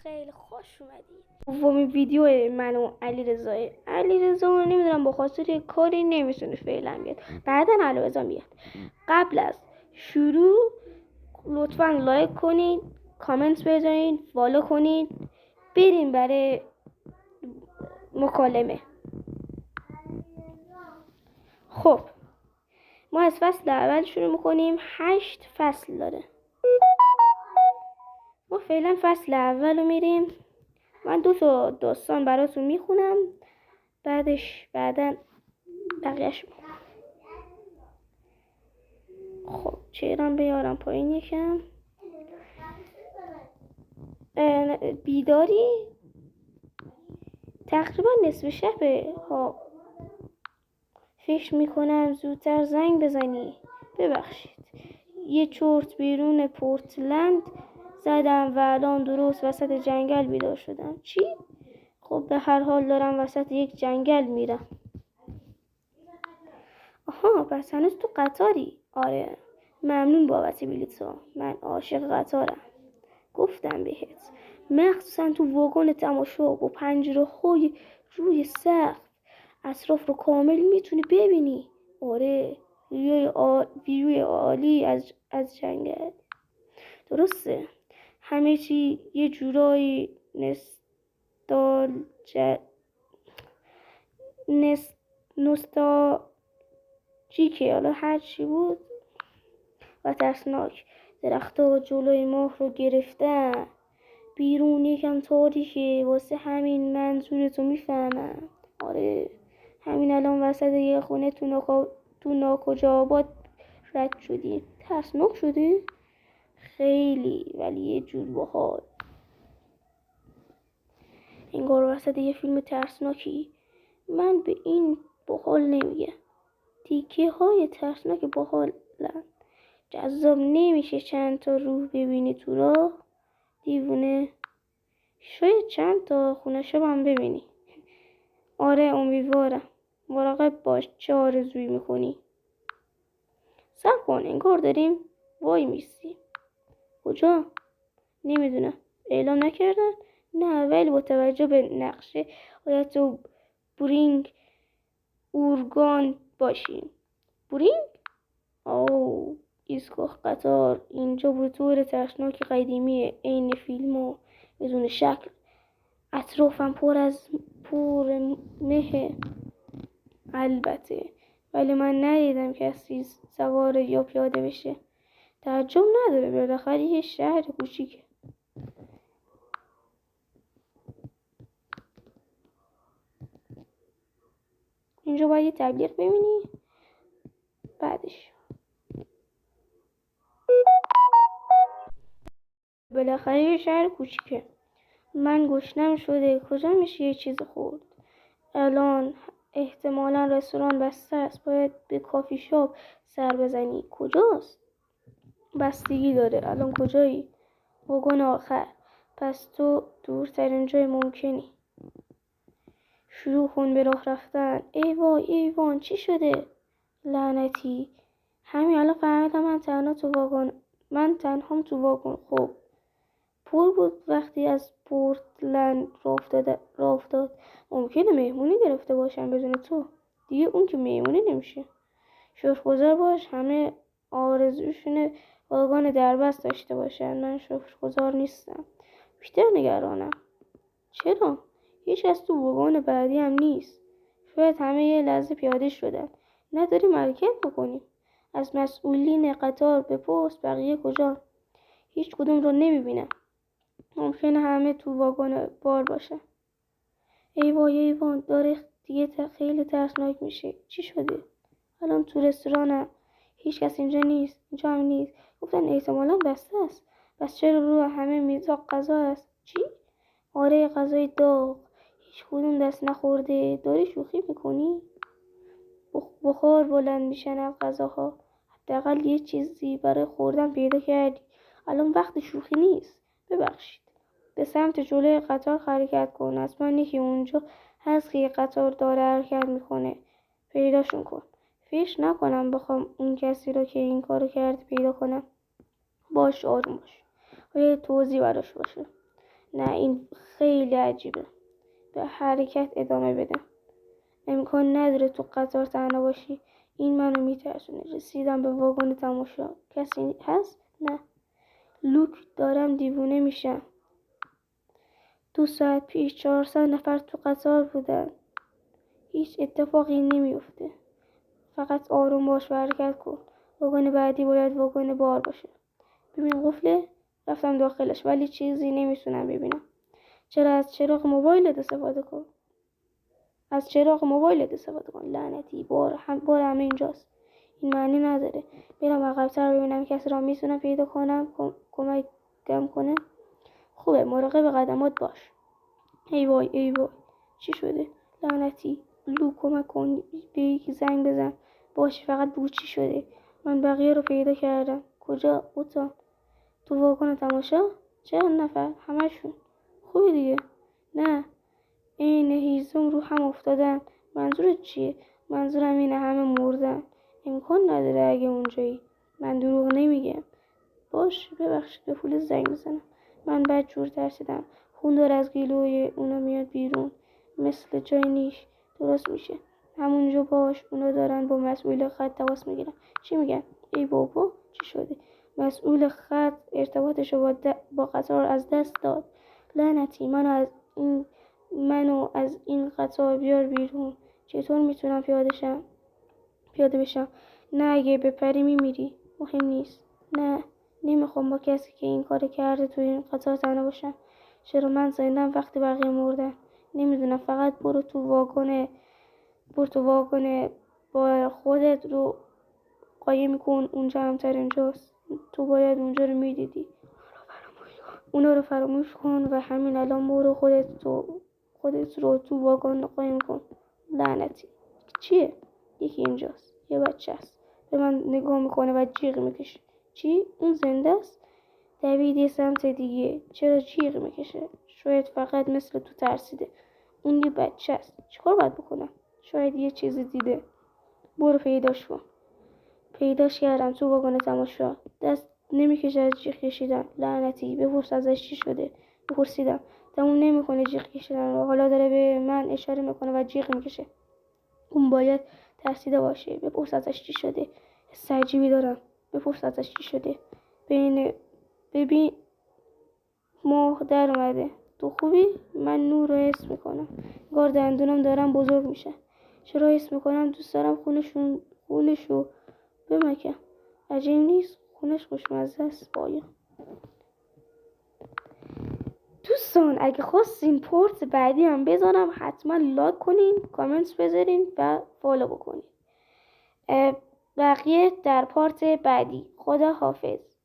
خیلی خوش اومدید. دومین ویدیو من و علیرضا نمیدونم با خاطر یه کاری نمیتونه فعلا بیاد، بعدا علیرضا میاد. قبل از شروع لطفا لایک کنید، کامنت بذارید، فالو کنید، بریم برای مکالمه. خب ما از فصل اول شروع میکنیم. 8 فصل داره. ما فعلا فصل اول رو میریم. من 2 تا داستان براتون میخونم، بعدا بقیهش میخونم. خب چهرم بیارم پایین یکم. بیداری؟ تقریبا نصف شبه ها. فکر میکنم زودتر زنگ بزنی. ببخشید یه چرت بیرون پورتلند زدم و الان درست وسط جنگل بیدار شدم. چی؟ خب به هر حال دارم وسط یک جنگل میرم. آها پس هنوز تو قطاری؟ آره ممنون بابت بلیطا، من عاشق قطارم. گفتم بهت، مخصوصا تو واگن تماشا با پنجره‌های روی سقف اطراف رو کامل میتونی ببینی. آره ویوی عالی از جنگل. درسته همه چی یه جورایی نوستالژیکه، حالا هر چی بود، و ترسناک. درخت‌ها جلوی ماه رو گرفتن. بیرون یکم تاریکه، واسه همین منظورتو میفهمم. آره همین الان وسط یه خونه تو ناکجا آباد رد شدیم. ترسناک شده؟ خیلی، ولی یه جور باحال. انگار وسط یه فیلم ترسناکی. من به این باحال نمیگم. تیکه های ترسناک باحالن. جذاب نمیشه چند تا روح ببینی تو راه؟ دیوونه. شاید چند تا خونه شب هم ببینی. آره امیدوارم. مراقب باش چه آرزویی میکنی. صبر کن انگار داریم وای میسی. کجا؟ نمیدونم. اعلام نکردن؟ نه ولی با توجه به نقشه باید تو برینگ اورگان باشیم. برینگ؟ اوه ایستگاه قطار اینجا به طور ترسناک قدیمیه، عین فیلمو بدون شکل. اطرافم پر مه البته، ولی من ندیدم کسی سوار یا پیاده بشه. تعجب نداره، بالاخره یه شهر کوچیکه. اینجا باید یه تبلیغ ببینی بعدش. بالاخره یه شهر کوچیکه. من گشنم شده، کجا میشه یه چیز خورد؟ الان احتمالا رستوران بسته است. باید به کافی شاپ سر بزنی. کجاست؟ بستگی داره. الان کجایی؟ واگن آخر. پس تو دورترین جای ممکنی. شروع کن به راه رفتن. ای وای ایوان چی شده؟ لعنتی همین الان فهمیدم من تنهام تو واگن. خب پر بود وقتی از پورتلند راه افتاد. ممکنه مهمونی گرفته باشن بدون تو. دیگه اون که مهمونی نمیشه. شکرگزار باش همه آرزوشونه واگن دربست داشته باشن. من شکرگزار نیستم، بیشتر نگرانم. چرا؟ هیچ از تو واگن بعدی هم نیست. شاید همه یه لحظه پیاده شدن. نداریم حرکت بکنیم. از مسئولین قطار بپرس بقیه کجا. هیچ کدوم رو نمیبینم. ممکنه همه تو واگن بار باشن. ای وای ایوان داره دیگه خیلی ترسناک میشه. چی شده؟ الان تو رستورانم. هیچ کس اینجا نیست. اینجا هم نیست. گفتن احتمالا بسته است. بس چرا رو همه میزا غذا است؟ چی؟ آره غذای داغ. هیچ کدوم دست نخورده. داری شوخی میکنی؟ بخار بلند میشن از غذاها. حداقل یه چیزی برای خوردن پیدا کردی. الان وقت شوخی نیست. ببخشید. به سمت جلوی قطار حرکت کن. حتما یکی اونجا هست که قطار داره حرکت میکنه. پیداشون کن. فکر نکنم بخوام اون کسی رو که این کارو کرد پیدا کنم. باش آروم باش. باید توضیح براش باشه. نه این خیلی عجیبه. به حرکت ادامه بده. امکان نداره تو قطار تنها باشی. این منو میترسونه. رسیدم به واگن تماشا. کسی هست؟ نه. لوک، دارم دیوونه میشم. 2 ساعت پیش 400 نفر تو قطار بودن. هیچ اتفاقی نمیفته. فقط آروم باش و حرکت کن. واگن بعدی باید واگن بار باشه. ببین قفله. رفتم داخلش ولی چیزی نمیتونم ببینم. چرا از چراغ موبایلت استفاده کن. از چراغ موبایلت استفاده کن. لعنتی بار همه اینجاست. این معنی نداره. برم عقب‌تر ببینم کسی را میتونم پیدا کنم کمکم کنه. خوبه، مراقب قدمات باش. ای وای ای وای، چی شده؟ لعنتی. لو، کمک کن، به یکی زنگ بزن. باشه، فقط بگو چی شده. من بقیه رو پیدا کردم. کجا؟ اتاق. تو واگن تماشا؟ چند نفر؟ همشون. خوبه دیگه. نه، این هیزم رو هم افتادن. منظورت چیه؟ منظورم اینه همه مردن. امکان نداره اگه اونجایی. من دروغ نمیگم. باش، ببخشید، به پول زنگ بزنم. من بدجور ترسیدم. خون داره از گلوی اونا میاد بیرون. مثل جای نیش. درست میشه. همونجا باش. اونا دارن با مسئول خط تماس میگیرن. چی میگن؟ ای بابا، چی شده؟ مسئول خط ارتباطش رو با قطار از دست داد. لعنتی، منو از این قطار بیار بیرون. چطور میتونم پیاده بشم؟ نه، اگه بپری میمیری. مهم نیست. نه، نمیخوام با کسی که این کار کرده توی این قطار تنها باشم. چرا من زندم وقتی بقیه مردن؟ نمیدونم. فقط برو تو واگن با خودت رو قایم کن. اونجا همتر اینجاست. تو باید اونجا رو میدیدی. اونا رو فراموش کن و همین الان برو خودت رو تو واگن قایم کن. لعنتی. چیه؟ یکی اینجاست. یه بچه است. به من نگاه میکنه و جیغ میکشه. چی؟ اون زنده است؟ دوید یه سمت دیگه. چرا جیغ میکشه؟ شاید فقط مثل تو ترسیده. اون یه بچه است. چیکار باید بکنم؟ شاید یه چیزی دیده. برو پیداش کن. پیداش کردم تو واگن تماشا. دست نمیکشه از جیغ کشیدن. لعنتی. بپرس ازش چی شده. بپرسیدم. تموم نمیکنه جیغ کشیدن و حالا داره به من اشاره میکنه و جیغ میکشه. اون باید ترسیده باشه. بپرس ازش چی شده. حس عجیبی دارم. بپرس ازش چی شده. ببین، ماه در اومده. تو خوبی؟ من نور رو حس میکنم. انگار دندونم دارم بزرگ میشه. چرا حس میکنم دوست دارم خونشو بمکم. عجیب نیست؟ خونش خوشمزه است. باید دوستان، اگه خواستین پورت بعدی هم بذارم حتما لایک کنین، کامنت بذارین و فالو بکنین. بقیه در پارت بعدی. خدا حافظ.